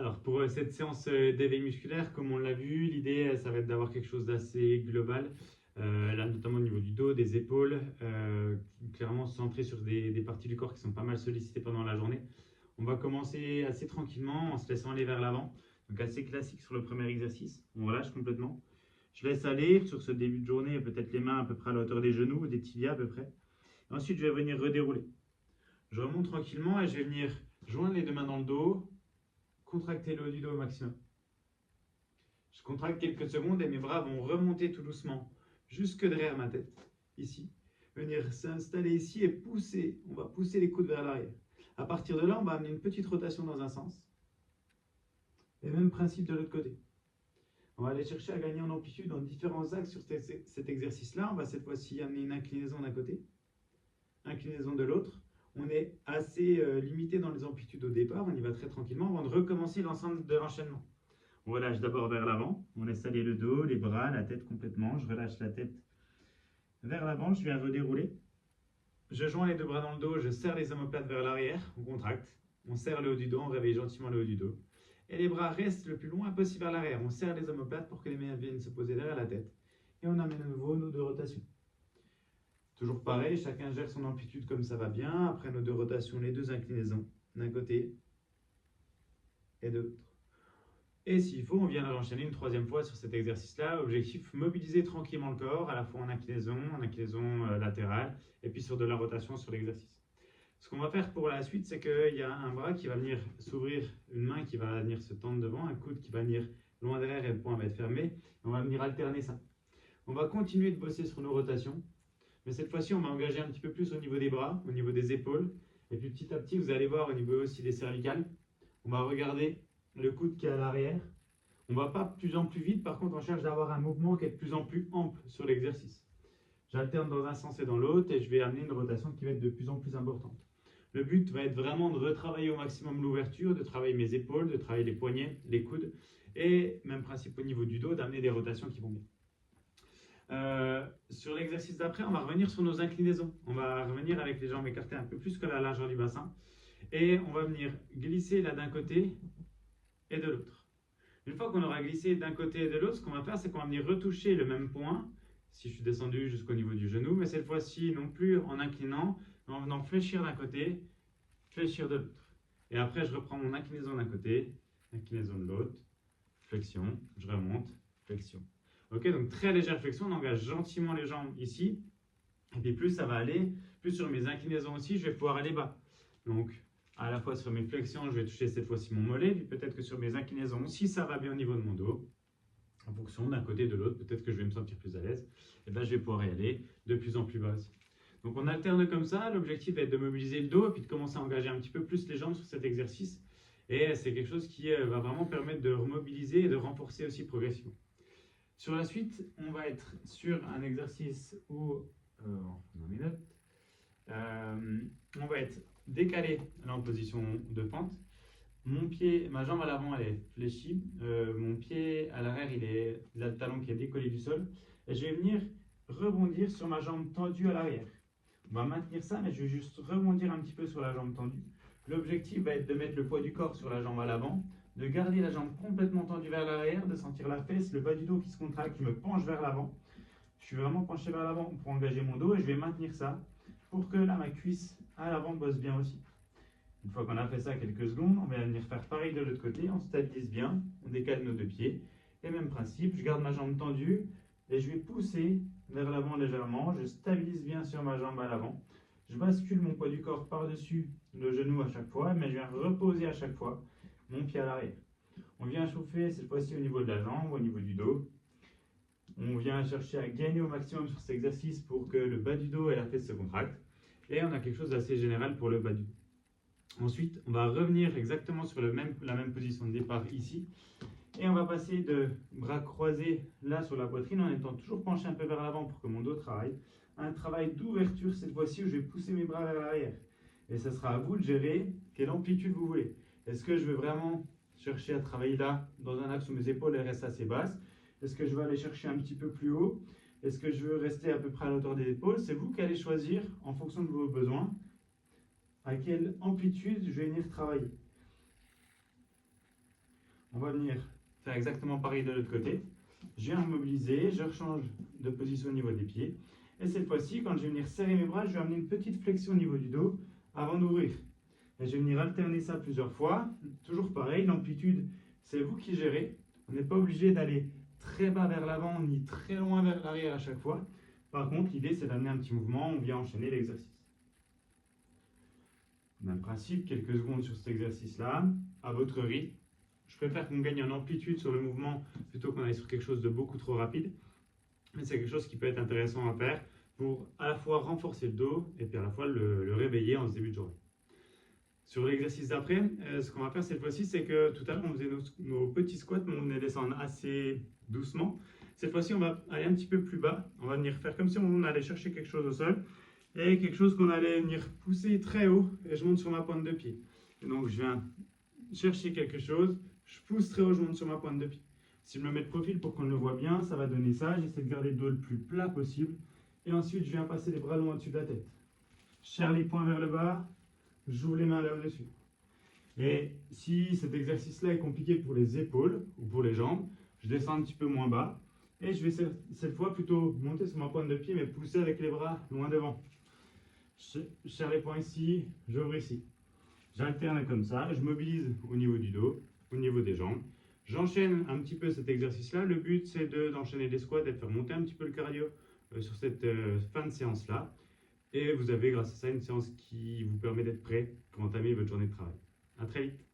Alors pour cette séance d'éveil musculaire, comme on l'a vu, l'idée ça va être d'avoir quelque chose d'assez global, là notamment au niveau du dos, des épaules, clairement centré sur des parties du corps qui sont pas mal sollicitées pendant la journée. On va commencer assez tranquillement en se laissant aller vers l'avant, donc assez classique sur le premier exercice, on relâche complètement. Je laisse aller sur ce début de journée, peut-être les mains à peu près à la hauteur des genoux, des tibias à peu près. Ensuite je vais venir redérouler. Je remonte tranquillement et je vais venir joindre les deux mains dans le dos, contracter le haut du dos au maximum. Je contracte quelques secondes et mes bras vont remonter tout doucement jusque derrière ma tête, ici. Venir s'installer ici et pousser. On va pousser les coudes vers l'arrière. À partir de là, on va amener une petite rotation dans un sens. Et même principe de l'autre côté. On va aller chercher à gagner en amplitude dans différents axes sur cet exercice-là. On va cette fois-ci amener une inclinaison d'un côté, inclinaison de l'autre. On est assez limité dans les amplitudes au départ, on y va très tranquillement avant de recommencer l'ensemble de l'enchaînement. On relâche d'abord vers l'avant, on laisse aller le dos, les bras, la tête complètement. Je relâche la tête vers l'avant, je viens redérouler. Je joins les deux bras dans le dos, je serre les omoplates vers l'arrière, on contracte. On serre le haut du dos, on réveille gentiment le haut du dos. Et les bras restent le plus loin possible vers l'arrière. On serre les omoplates pour que les mains viennent se poser derrière la tête. Et on amène à nouveau nos deux rotations. Toujours pareil, chacun gère son amplitude comme ça va bien. Après nos deux rotations, les deux inclinaisons, d'un côté et de l'autre. Et s'il faut, on vient l'enchaîner une troisième fois sur cet exercice-là. Objectif, mobiliser tranquillement le corps, à la fois en inclinaison latérale, et puis sur de la rotation sur l'exercice. Ce qu'on va faire pour la suite, c'est qu'il y a un bras qui va venir s'ouvrir, une main qui va venir se tendre devant, un coude qui va venir loin derrière et le poing va être fermé. On va venir alterner ça. On va continuer de bosser sur nos rotations. Mais cette fois-ci, on va engager un petit peu plus au niveau des bras, au niveau des épaules. Et puis petit à petit, vous allez voir au niveau aussi des cervicales. On va regarder le coude qui est à l'arrière. On ne va pas de plus en plus vite. Par contre, on cherche d'avoir un mouvement qui est de plus en plus ample sur l'exercice. J'alterne dans un sens et dans l'autre et je vais amener une rotation qui va être de plus en plus importante. Le but va être vraiment de retravailler au maximum l'ouverture, de travailler mes épaules, de travailler les poignets, les coudes. Et même principe au niveau du dos, d'amener des rotations qui vont bien. Sur l'exercice d'après, on va revenir sur nos inclinaisons. On va revenir avec les jambes écartées un peu plus que la largeur du bassin. Et on va venir glisser là d'un côté et de l'autre. Une fois qu'on aura glissé d'un côté et de l'autre, ce qu'on va faire, c'est qu'on va venir retoucher le même point, si je suis descendu jusqu'au niveau du genou, mais cette fois-ci, non plus en inclinant, mais en venant fléchir d'un côté, fléchir de l'autre. Et après, je reprends mon inclinaison d'un côté, inclinaison de l'autre, flexion, je remonte, flexion. Ok, donc très légère flexion, on engage gentiment les jambes ici. Et puis plus ça va aller, plus sur mes inclinaisons aussi, je vais pouvoir aller bas. Donc à la fois sur mes flexions, je vais toucher cette fois-ci mon mollet. Puis peut-être que sur mes inclinaisons aussi, ça va bien au niveau de mon dos. En fonction d'un côté et de l'autre, peut-être que je vais me sentir plus à l'aise. Et bien je vais pouvoir y aller de plus en plus bas aussi. Donc on alterne comme ça. L'objectif va être de mobiliser le dos et puis de commencer à engager un petit peu plus les jambes sur cet exercice. Et c'est quelque chose qui va vraiment permettre de remobiliser et de renforcer aussi progressivement. Sur la suite, on va être sur un exercice où on va être décalé en position de fente. Ma jambe à l'avant, elle est fléchie. Mon pied à l'arrière, il a le talon qui est décollé du sol. Et je vais venir rebondir sur ma jambe tendue à l'arrière. On va maintenir ça, mais je vais juste rebondir un petit peu sur la jambe tendue. L'objectif va être de mettre le poids du corps sur la jambe à l'avant, de garder la jambe complètement tendue vers l'arrière, de sentir la fesse, le bas du dos qui se contracte, qui me penche vers l'avant. Je suis vraiment penché vers l'avant pour engager mon dos et je vais maintenir ça pour que là, ma cuisse à l'avant bosse bien aussi. Une fois qu'on a fait ça quelques secondes, on va venir faire pareil de l'autre côté, on stabilise bien, on décale nos deux pieds. Et même principe, je garde ma jambe tendue et je vais pousser vers l'avant légèrement, je stabilise bien sur ma jambe à l'avant. Je bascule mon poids du corps par-dessus le genou à chaque fois, mais je viens reposer à chaque fois mon pied à l'arrière. On vient chauffer cette fois-ci au niveau de la jambe, au niveau du dos. On vient chercher à gagner au maximum sur cet exercice pour que le bas du dos et la fesse se contractent. Et on a quelque chose d'assez général pour le bas du dos. Ensuite, on va revenir exactement sur la même position de départ ici. Et on va passer de bras croisés là sur la poitrine en étant toujours penché un peu vers l'avant pour que mon dos travaille. Un travail d'ouverture cette fois-ci où je vais pousser mes bras vers l'arrière. Et ça sera à vous de gérer quelle amplitude vous voulez. Est-ce que je veux vraiment chercher à travailler là dans un axe où mes épaules restent assez basses? Est-ce que je vais aller chercher un petit peu plus haut? Est-ce que je veux rester à peu près à la hauteur des épaules? C'est vous qui allez choisir en fonction de vos besoins à quelle amplitude je vais venir travailler. On va venir faire exactement pareil de l'autre côté. Je viens mobiliser, je rechange de position au niveau des pieds. Et cette fois-ci, quand je vais venir serrer mes bras, je vais amener une petite flexion au niveau du dos avant d'ouvrir. Et je vais venir alterner ça plusieurs fois. Toujours pareil, l'amplitude, c'est vous qui gérez. On n'est pas obligé d'aller très bas vers l'avant ni très loin vers l'arrière à chaque fois. Par contre, l'idée, c'est d'amener un petit mouvement. On vient enchaîner l'exercice. Même principe, quelques secondes sur cet exercice-là, à votre rythme. Je préfère qu'on gagne en amplitude sur le mouvement plutôt qu'on aille sur quelque chose de beaucoup trop rapide. Mais c'est quelque chose qui peut être intéressant à faire pour à la fois renforcer le dos et puis à la fois le réveiller en ce début de journée. Sur l'exercice d'après, ce qu'on va faire cette fois-ci, c'est que tout à l'heure on faisait nos petits squats, mais on venait descendre assez doucement. Cette fois-ci, on va aller un petit peu plus bas. On va venir faire comme si on allait chercher quelque chose au sol et quelque chose qu'on allait venir pousser très haut et je monte sur ma pointe de pied. Et donc je viens chercher quelque chose, je pousse très haut, je monte sur ma pointe de pied. Si je me mets de profil pour qu'on le voit bien, ça va donner ça. J'essaie de garder le dos le plus plat possible. Et ensuite, je viens passer les bras loin au-dessus de la tête. Je serre les poings vers le bas, j'ouvre les mains là-dessus. Et si cet exercice-là est compliqué pour les épaules ou pour les jambes, je descends un petit peu moins bas. Et je vais cette fois plutôt monter sur ma pointe de pied, mais pousser avec les bras loin devant. Je serre les poings ici, j'ouvre ici. J'alterne comme ça, je mobilise au niveau du dos, au niveau des jambes. J'enchaîne un petit peu cet exercice-là. Le but, c'est d'enchaîner les squats et de faire monter un petit peu le cardio sur cette fin de séance-là. Et vous avez, grâce à ça, une séance qui vous permet d'être prêt pour entamer votre journée de travail. À très vite.